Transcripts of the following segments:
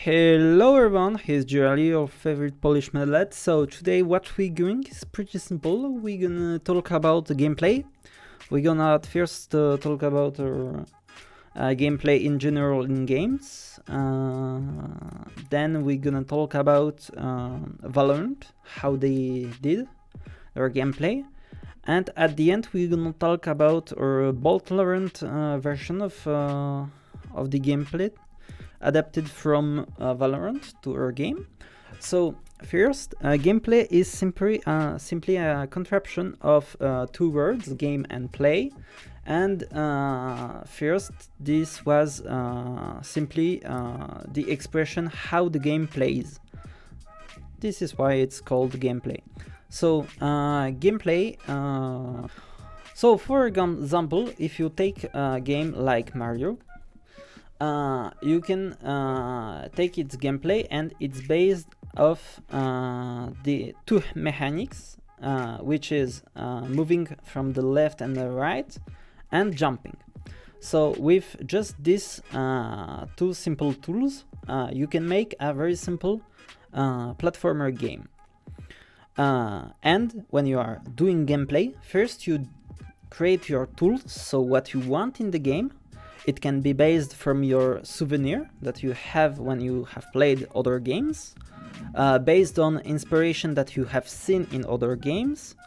Hello everyone, here's Julie, your favorite Polish metalhead. So today what we're doing is pretty simple. We're gonna talk about the gameplay. We're gonna at first talk about our gameplay in general in games. Then we're gonna talk about Valorant, how they did their gameplay. And at the end we're gonna talk about our Valorant version of the gameplay adapted from Valorant to our game. So first, gameplay is simply a contraption of two words, game and play. And first, this was simply the expression how the game plays. This is why it's called gameplay. So gameplay. So for example, if you take a game like Mario, you can take its gameplay, and it's based off the two mechanics, which is moving from the left and the right and jumping. So with just these two simple tools, you can make a very simple platformer game. And when you are doing gameplay, first you create your tools, so what you want in the game. It can be based from your souvenir that you have when you have played other games, based on inspiration that you have seen in other games,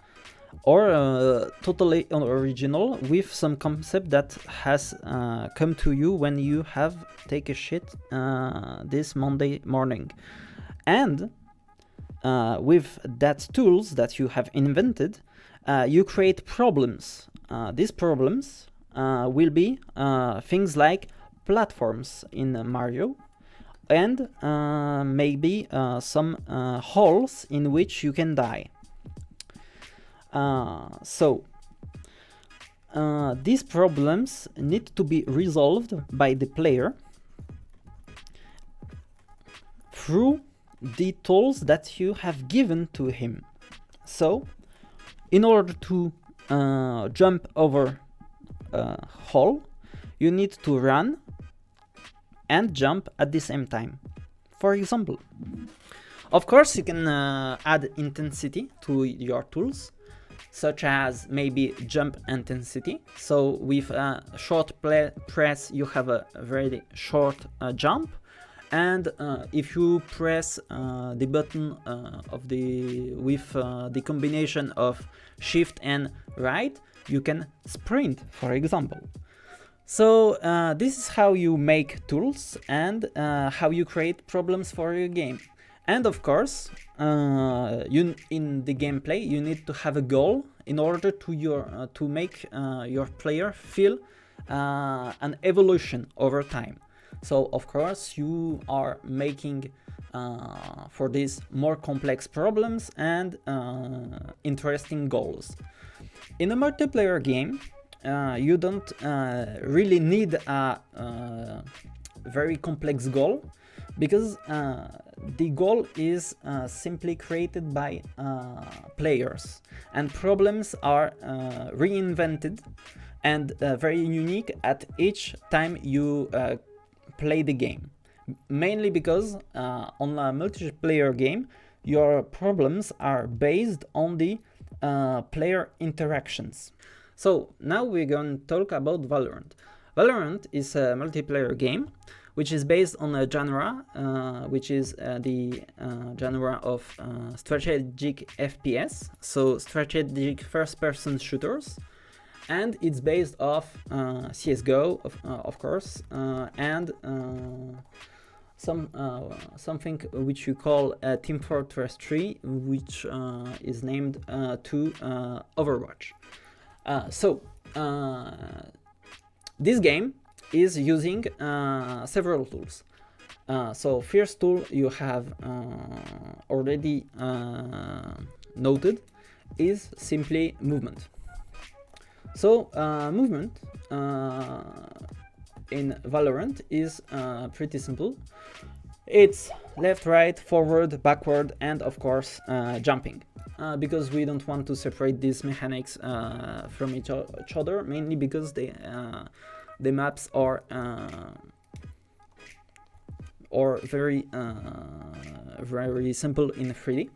or totally original with some concept that has come to you when you have take a shit this Monday morning. And with that tools that you have invented, you create problems. These problems will be things like platforms in Mario, and maybe some holes in which you can die. So these problems need to be resolved by the player through the tools that you have given to him. So in order to jump over hole, you need to run and jump at the same time, for example. Of course, you can add intensity to your tools, such as maybe jump intensity. So with a short press, you have a very short jump, and if you press the button with the combination of shift and right, you can sprint, for example. So this is how you make tools and how you create problems for your game. And of course, in the gameplay, you need to have a goal in order to make your player feel an evolution over time. So of course, you are making for these more complex problems and interesting goals. In a multiplayer game, you don't really need a very complex goal, because the goal is simply created by players, and problems are reinvented and very unique at each time you play the game. Mainly because on a multiplayer game, your problems are based on the player interactions. So now we're going to talk about Valorant. Valorant is a multiplayer game which is based on a genre which is the genre of strategic FPS, so strategic first-person shooters, and it's based off CSGO, of course, and something which you call Team Fortress 3, which is named to Overwatch. So this game is using several tools. So first tool you have already noted is simply movement. So movement in Valorant is pretty simple. It's left, right, forward, backward, and of course jumping. Because we don't want to separate these mechanics from each other, mainly because the maps are or very very simple in 3D.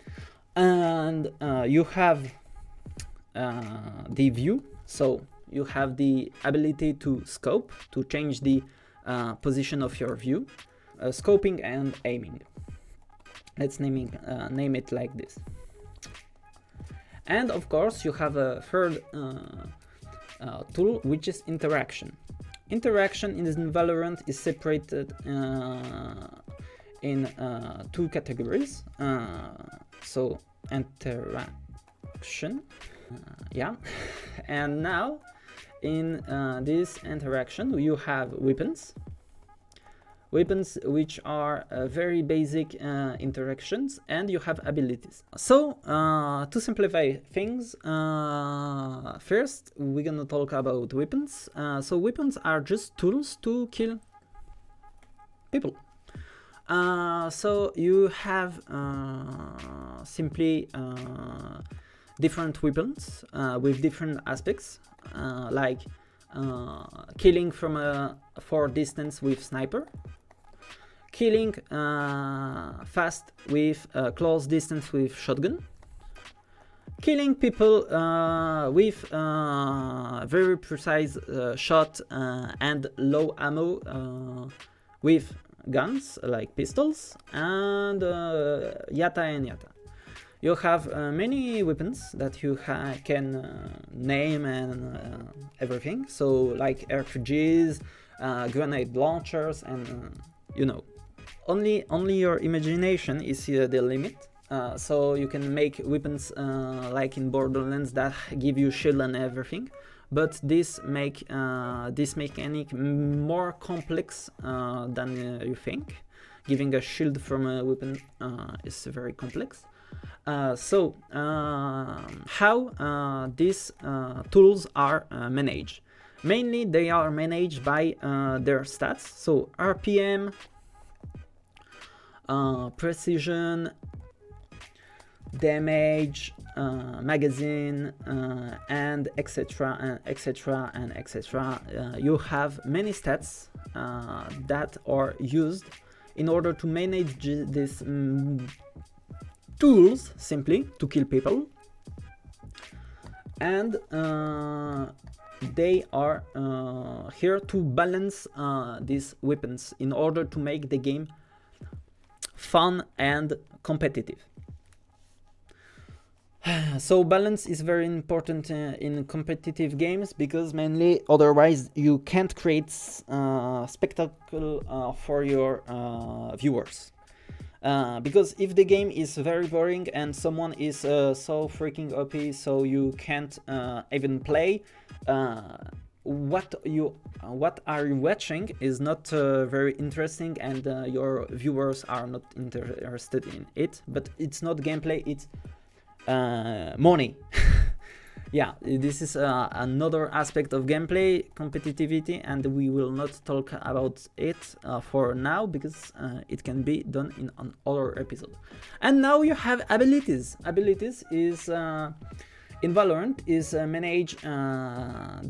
And you have the view, so you have the ability to scope, to change the position of your view, scoping and aiming. Let's name it like this. And of course you have a third tool, which is interaction. Interaction in Valorant is separated in two categories. So interaction, yeah. And now in this interaction you have weapons which are very basic interactions, and you have abilities. So to simplify things, first we're gonna talk about weapons. So weapons are just tools to kill people. So you have simply different weapons with different aspects, like killing from a far distance with sniper, killing fast with close distance with shotgun, killing people with very precise shot and low ammo with guns like pistols, and yata and yata. You have many weapons that you can name and everything, so like RPGs, grenade launchers, and you know, only your imagination is the limit. So you can make weapons like in Borderlands that give you shield and everything, but this make this mechanic more complex than you think. Giving a shield from a weapon is very complex. So how these tools are managed? Mainly they are managed by their stats, so RPM, precision, damage, magazine, and etc and etc and etc. You have many stats that are used in order to manage these tools simply to kill people, and they are here to balance these weapons in order to make the game fun and competitive. So balance is very important in competitive games, because mainly otherwise you can't create spectacle for your viewers. Because if the game is very boring and someone is so freaking OP so you can't even play, what are you watching is not very interesting, and your viewers are not interested in it. But it's not gameplay, it's money. Yeah, this is another aspect of gameplay, competitivity, and we will not talk about it for now, because it can be done in another episode. And now you have abilities. Abilities is in Valorant is managed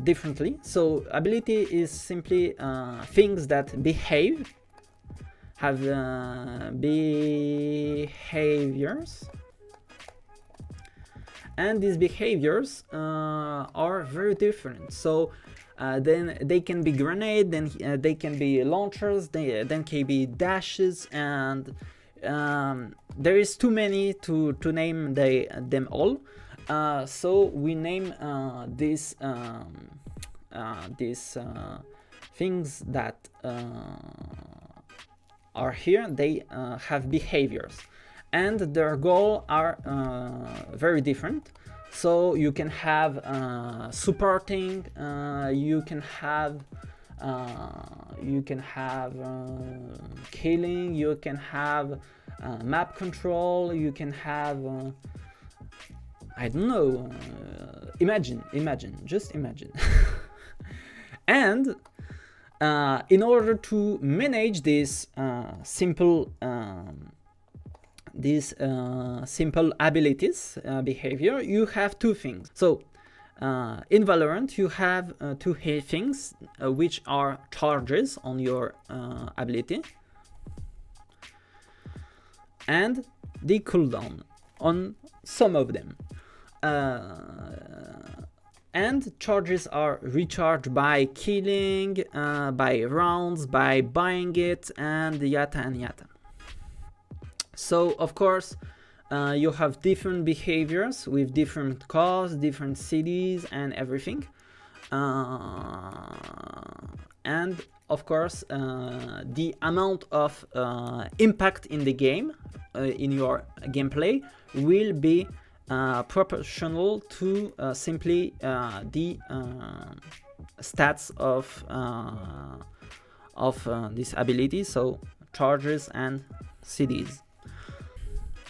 differently. So ability is simply things that behave, have behaviors. And these behaviors are very different. So then they can be grenade, then they can be launchers, then can be dashes, and there is too many to name them all. So we name these things that are here. They have behaviors, and their goal are very different. So you can have supporting, you can have killing, you can have map control, you can have I don't know, just imagine. And in order to manage this simple abilities behavior, you have two things. So in Valorant you have two things which are charges on your ability. and the cooldown on some of them. And charges are recharged by killing, by rounds, by buying it, and yada and yada. So of course you have different behaviors with different cars, different cities, and everything. And of course the amount of impact in the game, in your gameplay, will be proportional to simply the stats of this ability, so charges and CDs.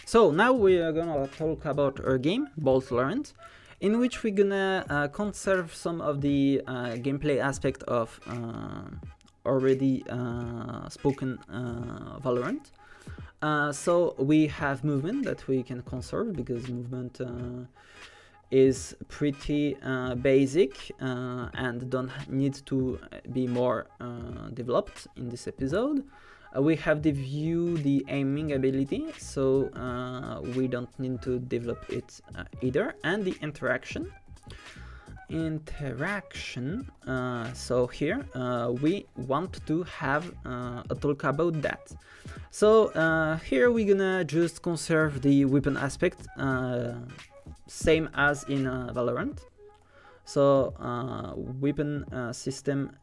So now we are gonna talk about our game, Valorant, in which we're gonna conserve some of the gameplay aspect of already spoken Valorant. So we have movement that we can conserve, because movement is pretty basic and don't need to be more developed in this episode. We have the view, the aiming ability, so we don't need to develop it either, and the interaction. So here we want to have a talk about that. So here we're gonna just conserve the weapon aspect, same as in Valorant. So weapon system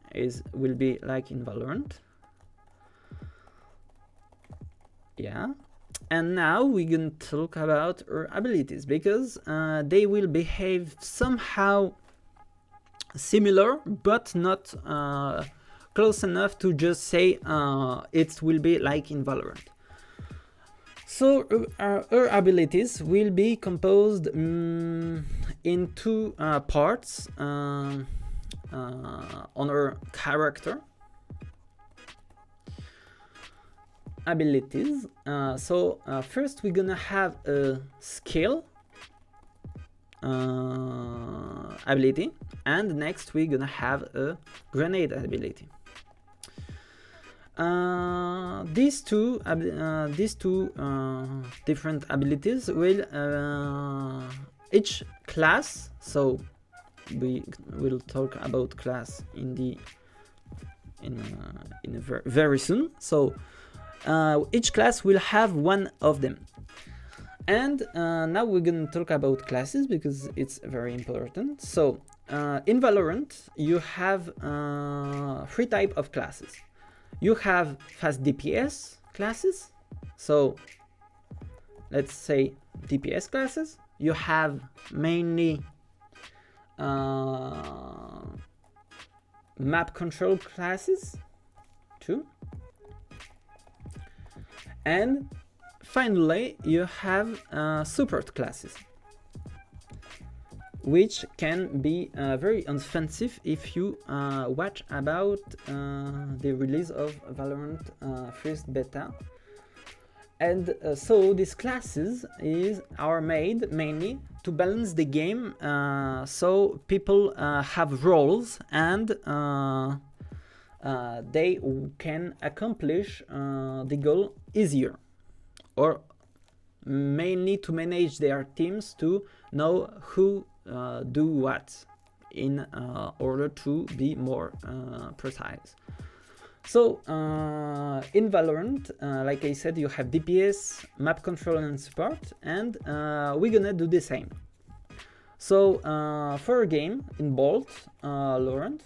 will be like in Valorant. Yeah. And now we're gonna talk about our abilities, because they will behave somehow similar, but not close enough to just say it will be like in Valorant. So our abilities will be composed in two parts on our character abilities. So first we're gonna have a skill ability, and next we're gonna have a grenade ability. These two different abilities will each class, so we will talk about class very soon. So each class will have one of them. And now we're gonna talk about classes, because it's very important. So in Valorant you have three types of classes. You have fast DPS classes, so let's say DPS classes. You have mainly map control classes too. And finally, you have support classes, which can be very offensive if you watch about the release of Valorant first beta. And so these classes are made mainly to balance the game, so people have roles, and they can accomplish the goal easier, or mainly to manage their teams, to know who do what in order to be more precise. So in Valorant, like I said, you have DPS, map control, and support, and we're gonna do the same. So for a game in Valorant,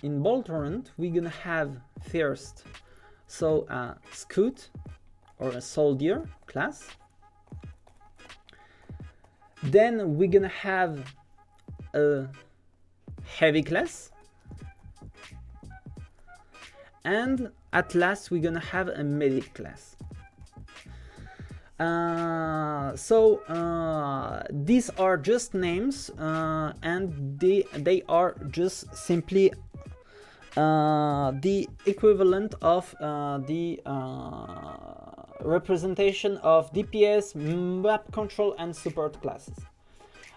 in Valorant we're gonna have first a scout or a soldier class. Then we're gonna have a heavy class, and at last we're gonna have a medic class. These are just names, and they are just simply the equivalent of the representation of DPS, map control, and support classes.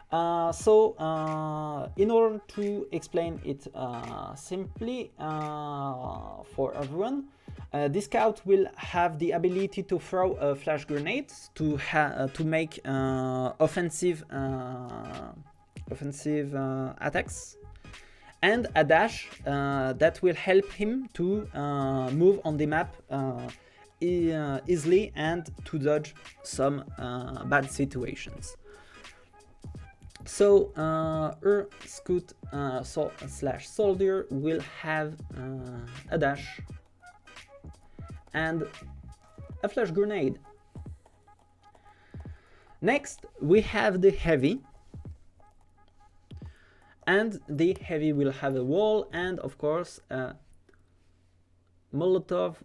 In order to explain it simply for everyone, this scout will have the ability to throw flash grenades to make offensive attacks, and a dash that will help him to move on the map easily and to dodge some bad situations. So her scout slash soldier will have a dash and a flash grenade. Next we have the heavy, and the heavy will have a wall and of course a Molotov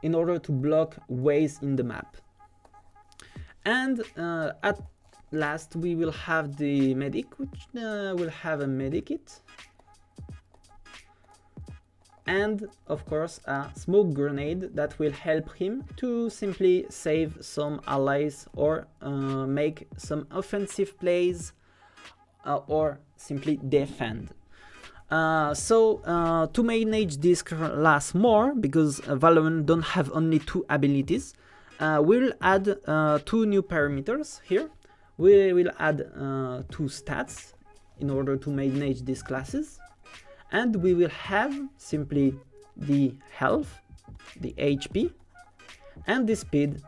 in order to block ways in the map. And at last we will have the medic, which will have a medikit, and of course a smoke grenade that will help him to simply save some allies or make some offensive plays or simply defend. To manage this class more, because Valorant don't have only 2 abilities, we'll add 2 new parameters here. We will add 2 stats in order to manage these classes, and we will have simply the health, the HP, and the speed.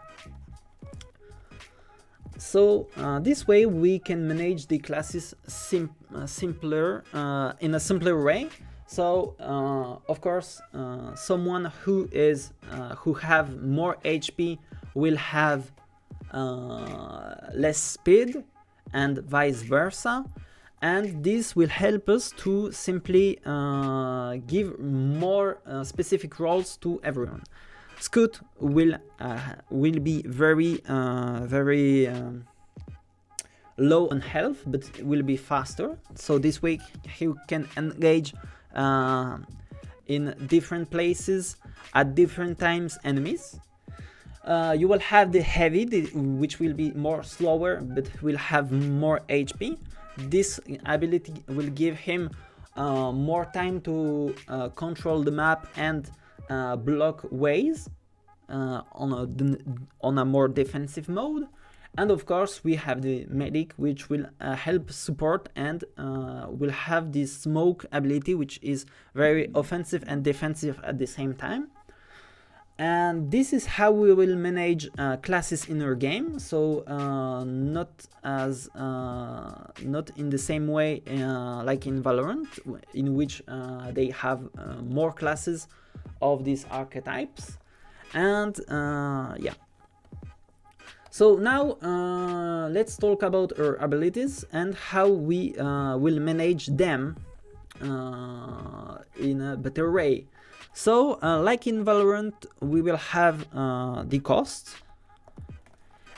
So this way we can manage the classes simpler in a simpler way. So of course someone who have more HP will have less speed and vice versa, and this will help us to simply give more specific roles to everyone. Scout will be very low on health, but will be faster. So this way he can engage in different places at different times enemies. You will have the heavy, which will be more slower, but will have more HP. This ability will give him more time to control the map and block ways on a more defensive mode. And of course we have the medic, which will help support and will have this smoke ability, which is very offensive and defensive at the same time. And this is how we will manage classes in our game. So not in the same way like in Valorant, in which they have more classes of these archetypes. And yeah. So now let's talk about our abilities and how we will manage them in a better way. So like in Valorant, we will have the cost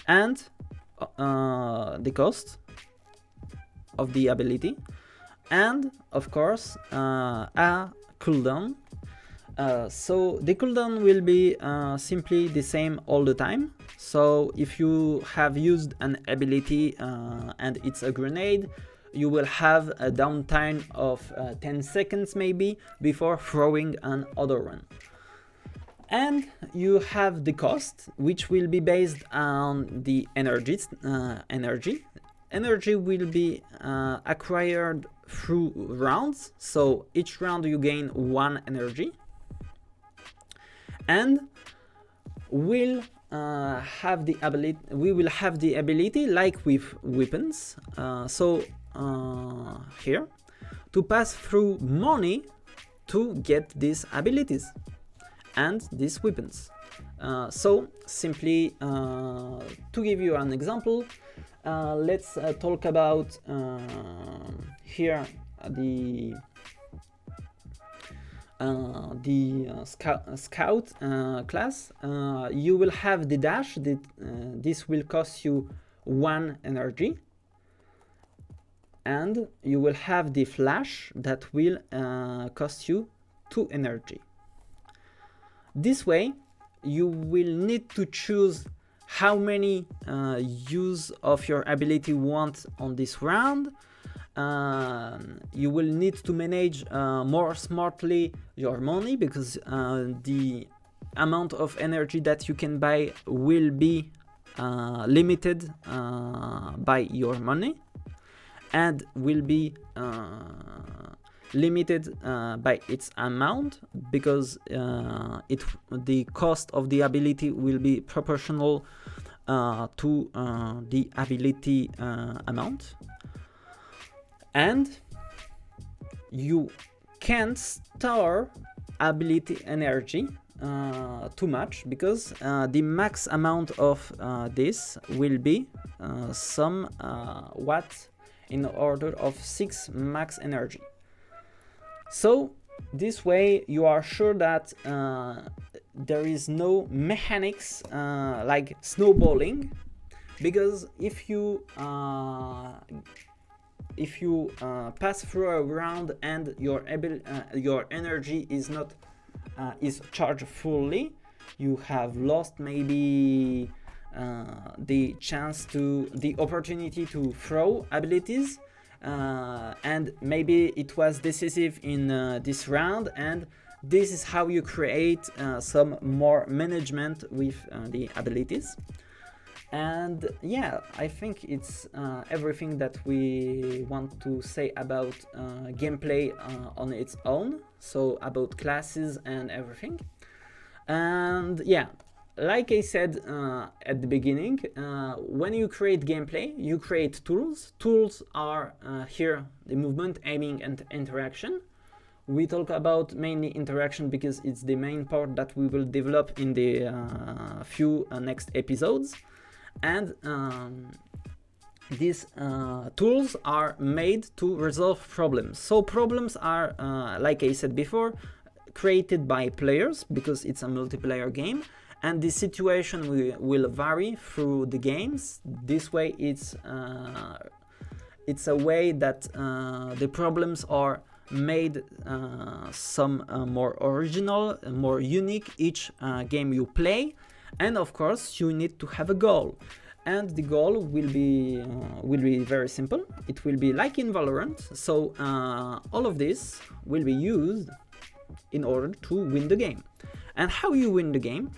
and the cost of the ability, and of course a cooldown. So the cooldown will be simply the same all the time. So if you have used an ability and it's a grenade, you will have a downtime of 10 seconds maybe before throwing another one. And you have the cost, which will be based on the energy. Energy will be acquired through rounds, so each round you gain 1 energy. And we will have the ability like with weapons. Here, to pass through money to get these abilities and these weapons. So simply to give you an example, let's talk about here the scout class. You will have the dash. This will cost you 1 energy. And you will have the flash that will cost you 2 energy. This way you will need to choose how many use of your ability you want on this round. You will need to manage more smartly your money, because the amount of energy that you can buy will be limited by your money, and will be limited by its amount, because the cost of the ability will be proportional to the ability amount. And you can't store ability energy too much, because the max amount of this will be some watt in order of 6 max energy. So this way you are sure that there is no mechanics like snowballing, because if you pass through a round and your energy is not is charged fully, you have lost maybe the opportunity to throw abilities, and maybe it was decisive in this round, and this is how you create some more management with the abilities. And yeah, I think it's everything that we want to say about gameplay on its own, so about classes and everything. And yeah, like I said at the beginning, when you create gameplay, you create tools. Tools are here the movement, aiming, and interaction. We talk about mainly interaction because it's the main part that we will develop in the few next episodes. And these tools are made to resolve problems. So problems are, like I said before, created by players, because it's a multiplayer game, and the situation will vary through the games. This way it's a way that the problems are made some more original, more unique each game you play. And of course you need to have a goal, and the goal will be very simple. It will be like in Valorant. So all of this will be used in order to win the game. And how you win the game?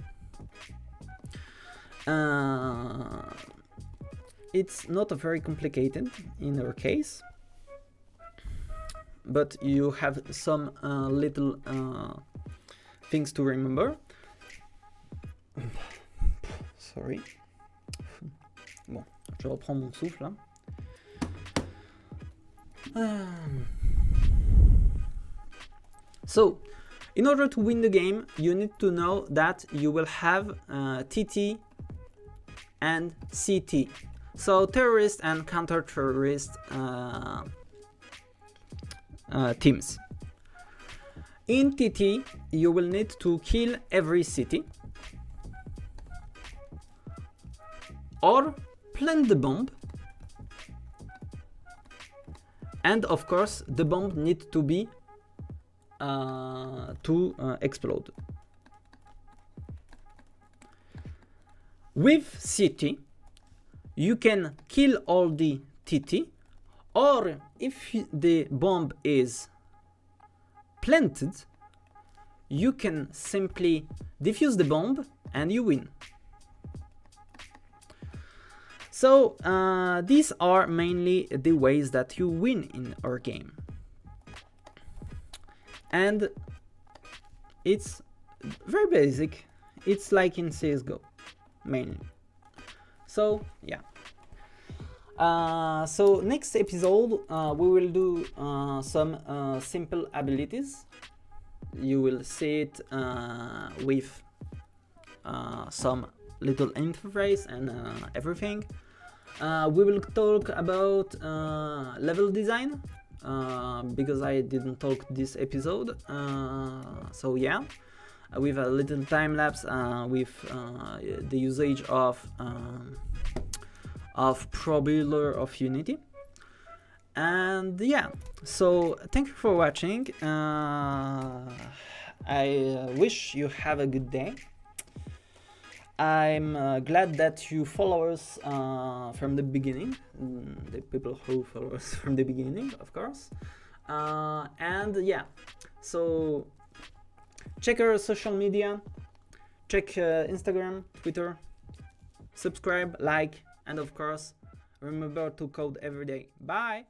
It's not very complicated in our case, but you have some little things to remember. Sorry. Bon, je reprends mon souffle là. So, in order to win the game, you need to know that you will have TT and CT. So, terrorist and counter-terrorist teams. In TT, you will need to kill every city, or plant the bomb, and of course the bomb needs to be explode. With CT, you can kill all the TT, or if the bomb is planted, you can simply defuse the bomb and you win. So these are mainly the ways that you win in our game. And it's very basic. It's like in CSGO, mainly. So yeah. So next episode we will do some simple abilities. You will see it with some little interface and everything. We will talk about level design, because I didn't talk this episode. So yeah, with a little time lapse with the usage of ProBuilder of Unity. And yeah, so thank you for watching. I wish you have a good day. I'm glad that you follow us from the beginning, the people who follow us from the beginning, of course. And yeah, so check our social media, check Instagram, Twitter, subscribe, like, and of course, remember to code every day. Bye!